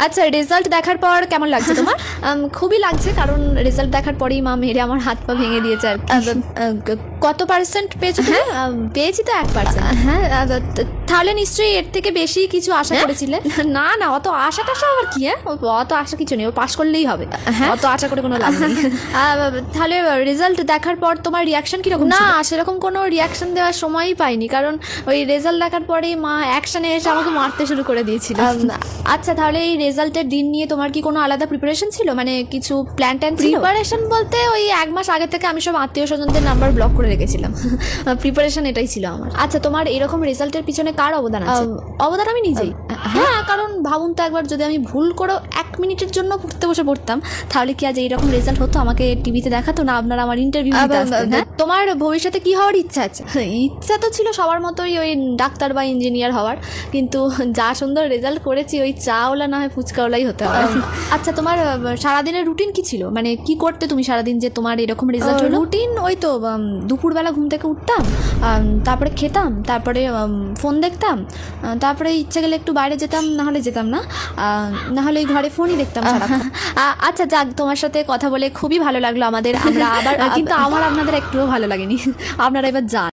আচ্ছা, রেজাল্ট দেখার পর কেমন লাগছে তোমার? খুবই লাগছে, কারণ রেজাল্ট দেখার পরেই মা মেরে আমার হাত পা ভেঙে দিয়েছে আর কি। কত পার্সেন্ট পেয়েছো তুমি? পেয়েছি তো 1%। হ্যাঁ, তাহলে নিশ্চয়ই এর থেকে বেশি কিছু আশা করেছিলে? না না, অত আশা টাশা আবার কি? অত আশা কিছু নেই, ও পাশ করলেই হবে। অত আশা করে কোনো লাভ নেই। তাহলে রেজাল্ট দেখার পর তোমার রিয়াকশন কিরকম না, ছিল? সেরকম কোনো রিয়াকশন দেওয়ার সময়ই পাইনি, কারণ ওই রেজাল্ট দেখার পরেই মা অ্যাকশনে এসে আমাকে মারতে শুরু করে দিয়েছিল। আচ্ছা, তাহলে এই রেজাল্টের দিন নিয়ে তোমার কি কোনো আলাদা প্রিপারেশন ছিল, মানে কিছু প্ল্যান ট্যান ছিল? প্রিপারেশন বলতে ওই 1 মাস আগে থেকে আমি সব আত্মীয় স্বজনদের নাম্বার ব্লক করে রেখেছিলাম। প্রিপারেশন এটাই ছিল আমার। আচ্ছা, তোমার এরকম রেজাল্টের পিছনে কার অবদান আছে? অবদান আমি নিজেই। হ্যাঁ, কারণ ভাবুন তো একবার, যদি আমি ভুল করে 1 মিনিটের জন্য পড়তে বসে পড়তাম, তাহলে কি আজ এইরকম রেজাল্ট হতো? আমাকে টিভিতে দেখাতো না, আপনারা আমার ইন্টারভিউ দিতে আসতেন। হ্যাঁ, তোমার ভবিষ্যতে কি হওয়ার ইচ্ছা আছে? ইচ্ছা তো ছিল সবার মতোই ওই ডাক্তার বা ইঞ্জিনিয়ার হওয়ার, কিন্তু যা সুন্দর রেজাল্ট করেছি, ওই চাওলা না হয় ফুচকাওয়ালাই হতে হবে। আচ্ছা, তোমার সারাদিনের রুটিন কি ছিল, মানে কি করতে তুমি সারাদিন যে তোমার এরকম রেজাল্ট হলো? রুটিন ওই তো দুপুরবেলা ঘুম থেকে উঠতাম, তারপরে খেতাম, তারপরে ফোন দেখতাম, তারপরে ইচ্ছে গেলে একটু বাইরে যেতাম, না হলে যেতাম না, না হলে ওই ঘরে ফোনই দেখতাম সারাক্ষণ। আচ্ছা, যাক, তোমার সাথে কথা বলে খুবই ভালো লাগলো আমাদের। আমরা আবার কিন্তু আমার আপনাদের একটুও ভালো লাগেনি, আপনারা এবার যান।